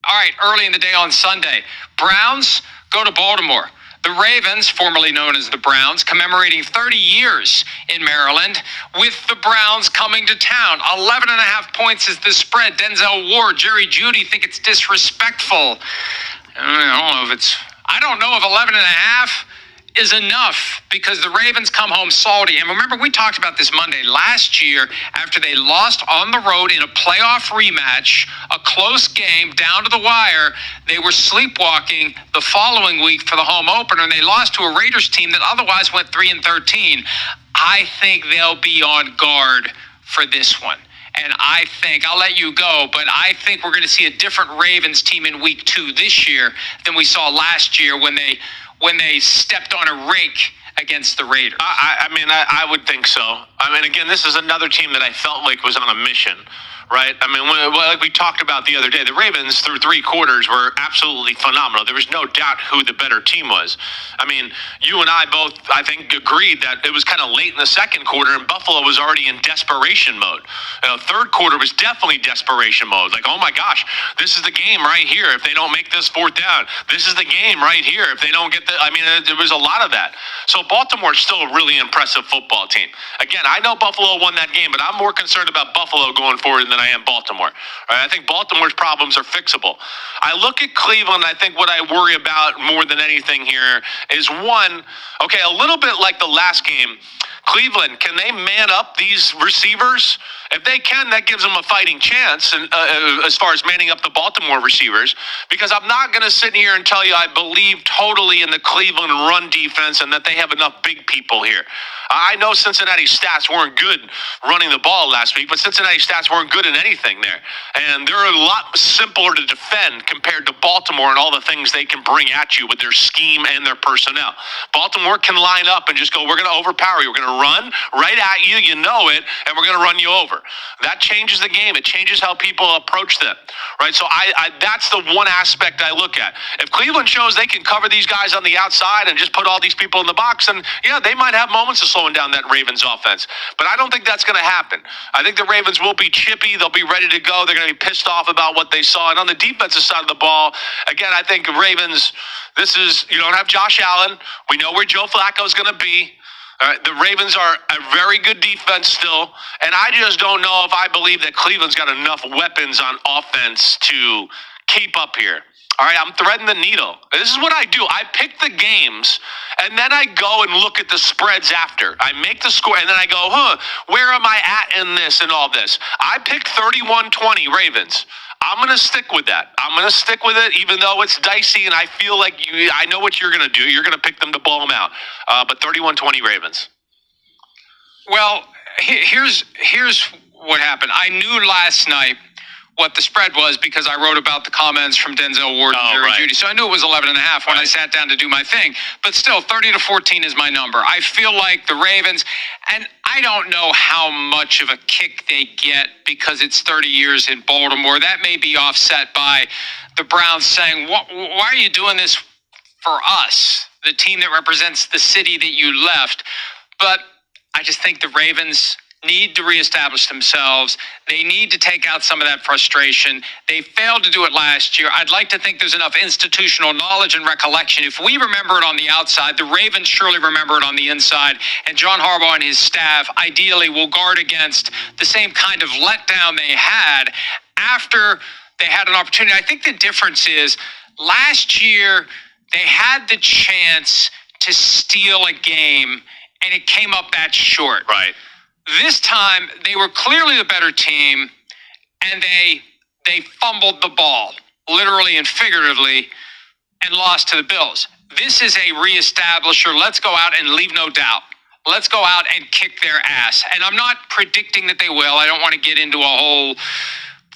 All right, early in the day on Sunday, Browns go to Baltimore. The Ravens, formerly known as the Browns, commemorating 30 years in Maryland, with the Browns coming to town. 11.5 points is the spread. Denzel Ward, Jerry Jeudy think it's disrespectful. I don't know if 11.5 is enough, because the Ravens come home salty. And remember, we talked about this Monday last year after they lost on the road in a playoff rematch, a close game down to the wire. They were sleepwalking the following week for the home opener, and they lost to a Raiders team that otherwise went 3-13. I think they'll be on guard for this one. And I think, I'll let you go, but I think we're going to see a different Ravens team in week 2 this year than we saw last year when they stepped on a rake against the Raiders. I would think so. Again, this is another team that I felt like was on a mission, right? Like we talked about the other day, the Ravens through 3 quarters were absolutely phenomenal. There was no doubt who the better team was. You and I both, I think, agreed that it was kind of late in the second quarter and Buffalo was already in desperation mode. Third quarter was definitely desperation mode. Like, oh my gosh, this is the game right here. If they don't make this 4th down, this is the game right here. If they don't get there was a lot of that. So Baltimore's still a really impressive football team. Again, I know Buffalo won that game, but I'm more concerned about Buffalo going forward than I am Baltimore. Right? I think Baltimore's problems are fixable. I look at Cleveland, I think what I worry about more than anything here is one, okay, a little bit like the last game, Cleveland, can they man up these receivers? If they can, that gives them a fighting chance as far as manning up the Baltimore receivers, because I'm not going to sit here and tell you I believe totally in the Cleveland run defense and that they have enough big people here. I know Cincinnati's stats weren't good running the ball last week, but Cincinnati's stats weren't good in anything there. And they're a lot simpler to defend compared to Baltimore and all the things they can bring at you with their scheme and their personnel. Baltimore can line up and just go, we're going to overpower you. We're going to run right at you, you know it, and we're going to run you over. That changes the game. It changes how people approach them, right? So that's the one aspect I look at. If Cleveland shows they can cover these guys on the outside and just put all these people in the box, and yeah, they might have moments of slowing down that Ravens offense. But I don't think that's going to happen. I think the Ravens will be chippy. They'll be ready to go. They're going to be pissed off about what they saw. And on the defensive side of the ball, again, I think Ravens, you don't have Josh Allen. We know where Joe Flacco is going to be. The Ravens are a very good defense still, and I just don't know if I believe that Cleveland's got enough weapons on offense to keep up here. All right, I'm threading the needle. This is what I do. I pick the games, and then I go and look at the spreads after. I make the score, and then I go, where am I at in this and all this? I picked 31-20 Ravens. I'm going to stick with that. I'm going to stick with it, even though it's dicey, and I feel like I know what you're going to do. You're going to pick them to blow them out. But 31-20 Ravens. Well, here's what happened. I knew last night what the spread was because I wrote about the comments from Denzel Ward and Jerry Jeudy. So I knew it was 11.5 when I sat down to do my thing. But still, 30-14 is my number. I feel like the Ravens, and I don't know how much of a kick they get because it's 30 years in Baltimore. That may be offset by the Browns saying, why are you doing this for us, the team that represents the city that you left? But I just think the Ravens need to reestablish themselves. They need to take out some of that frustration. They failed to do it last year. I'd like to think there's enough institutional knowledge and recollection. If we remember it on the outside, the Ravens surely remember it on the inside. And John Harbaugh and his staff ideally will guard against the same kind of letdown they had after they had an opportunity. I think the difference is last year they had the chance to steal a game and it came up that short. Right. This time, they were clearly the better team, and they fumbled the ball, literally and figuratively, and lost to the Bills. This is a reestablisher. Let's go out and leave no doubt. Let's go out and kick their ass. And I'm not predicting that they will. I don't want to get into a whole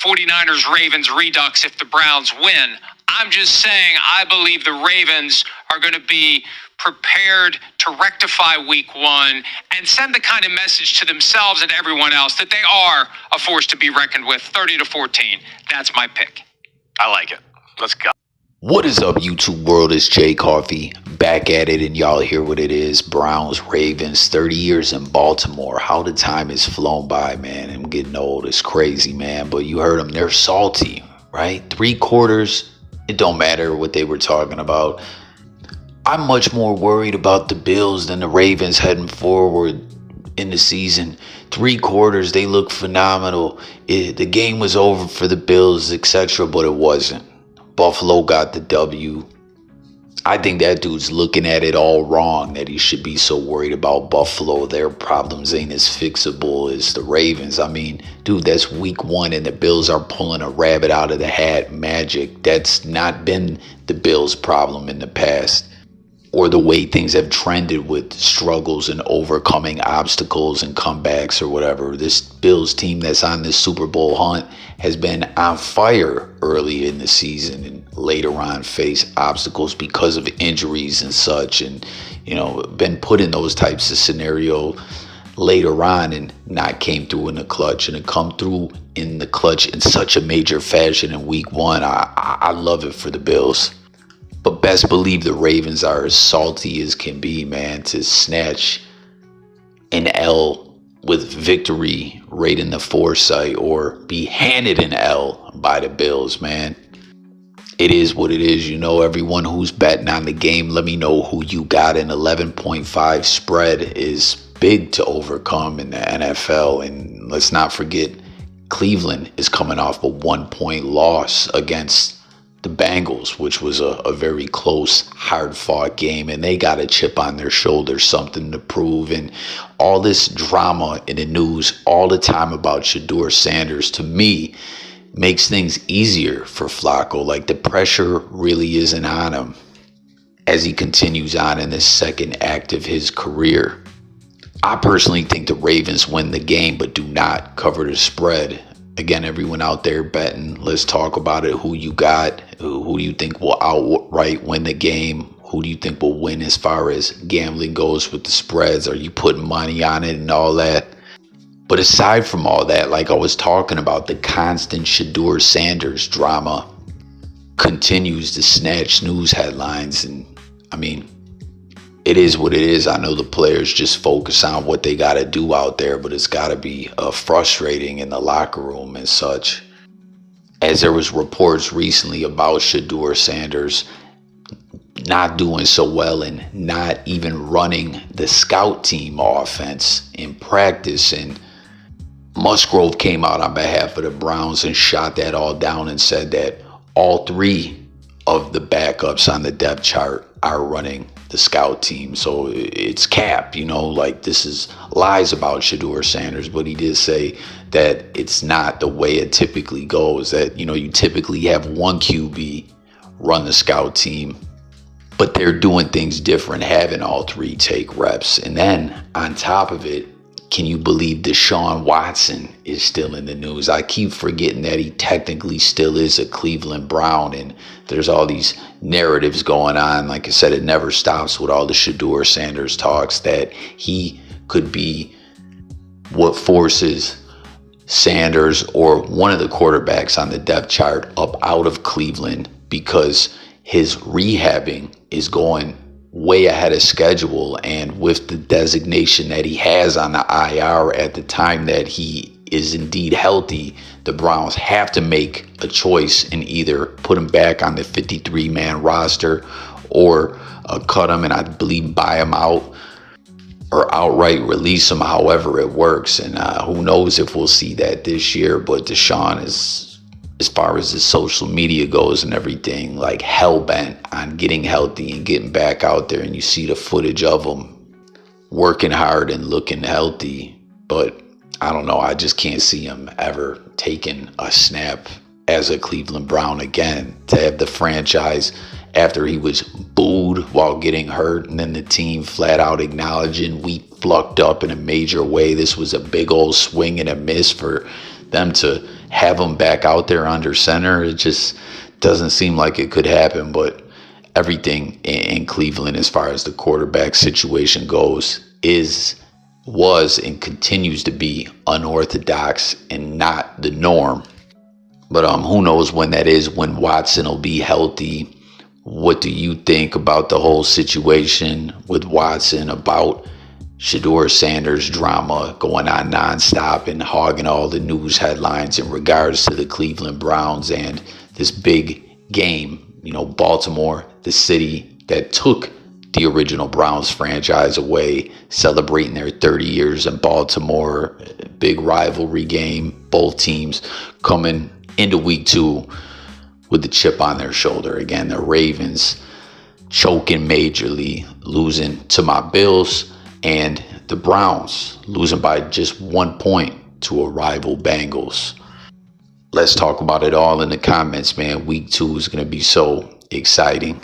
49ers-Ravens redux if the Browns win. I'm just saying I believe the Ravens are going to be prepared to rectify week 1 and send the kind of message to themselves and everyone else that they are a force to be reckoned with. 30-14. That's my pick. I like it. Let's go. What is up, YouTube world? It's Jay Coffee back at it, and y'all hear what it is. Browns, Ravens, 30 years in Baltimore. How the time has flown by, man. I'm getting old. It's crazy, man. But you heard them. They're salty. right? 3 quarters, it don't matter what they were talking about. I'm much more worried about the Bills than the Ravens heading forward in the season. 3 quarters, they look phenomenal. The game was over for the Bills, etc., but it wasn't. Buffalo got the W. I think that dude's looking at it all wrong, that he should be so worried about Buffalo. Their problems ain't as fixable as the Ravens. I mean, dude, that's week 1 and the Bills are pulling a rabbit out of the hat magic. That's not been the Bills' problem in the past, or the way things have trended with struggles and overcoming obstacles and comebacks or whatever. This Bills team that's on this Super Bowl hunt has been on fire early in the season and later on face obstacles because of injuries and such, and been put in those types of scenario later on and not came through in the clutch, and it come through in the clutch in such a major fashion in week 1. I love it for the Bills. But best believe the Ravens are as salty as can be, man, to snatch an L with victory right in the foresight, or be handed an L by the Bills, man. It is what it is. Everyone who's betting on the game, let me know who you got. An 11.5 spread is big to overcome in the NFL. And let's not forget, Cleveland is coming off a 1-point loss against the Bengals, which was a very close, hard-fought game, and they got a chip on their shoulder, something to prove. And all this drama in the news all the time about Shedeur Sanders, to me, makes things easier for Flacco. Like, the pressure really isn't on him as he continues on in this second act of his career. I personally think the Ravens win the game, but do not cover the spread. Again, everyone out there betting, let's talk about it. Who you got? Who do you think will outright win the game? Who do you think will win as far as gambling goes with the spreads? Are you putting money on it and all that? But aside from all that, like I was talking about, the constant Shedeur Sanders drama continues to snatch news headlines. And I mean, it is what it is. I know the players just focus on what they got to do out there, but it's got to be frustrating in the locker room and such. As there was reports recently about Shedeur Sanders not doing so well and not even running the scout team offense in practice. And Musgrove came out on behalf of the Browns and shot that all down and said that all 3 of the backups on the depth chart are running the scout team. So it's cap, like this is lies about Shedeur Sanders, but he did say that it's not the way it typically goes, that, you typically have one QB run the scout team, but they're doing things different, having all 3 take reps. And then on top of it, can you believe Deshaun Watson is still in the news? I keep forgetting that he technically still is a Cleveland Brown, and there's all these narratives going on. Like I said, it never stops with all the Shedeur Sanders talks that he could be what forces Sanders or one of the quarterbacks on the depth chart up out of Cleveland, because his rehabbing is going way ahead of schedule, and with the designation that he has on the IR at the time that he is indeed healthy, the Browns have to make a choice and either put him back on the 53-man roster or cut him and I believe buy him out or outright release him, however it works. And who knows if we'll see that this year. But Deshaun is, as far as his social media goes and everything, like hell-bent on getting healthy and getting back out there. And you see the footage of him working hard and looking healthy. But I don't know, I just can't see him ever taking a snap as a Cleveland Brown again. To have the franchise, after he was booed while getting hurt, and then the team flat out acknowledging we flucked up in a major way. This was a big old swing and a miss for them to have him back out there under center. It just doesn't seem like it could happen. But everything in Cleveland as far as the quarterback situation goes was and continues to be unorthodox and not the norm. But who knows when that is, when Watson will be healthy. What do you think about the whole situation with Watson, about Shedeur Sanders drama going on nonstop and hogging all the news headlines in regards to the Cleveland Browns and this big game. You know, Baltimore, the city that took the original Browns franchise away, celebrating their 30 years in Baltimore. Big rivalry game. Both teams coming into week 2 with the chip on their shoulder. Again, the Ravens choking majorly, losing to my Bills, and the Browns losing by just 1 point to a rival Bengals. Let's talk about it all in the comments, man. Week 2 is going to be so exciting.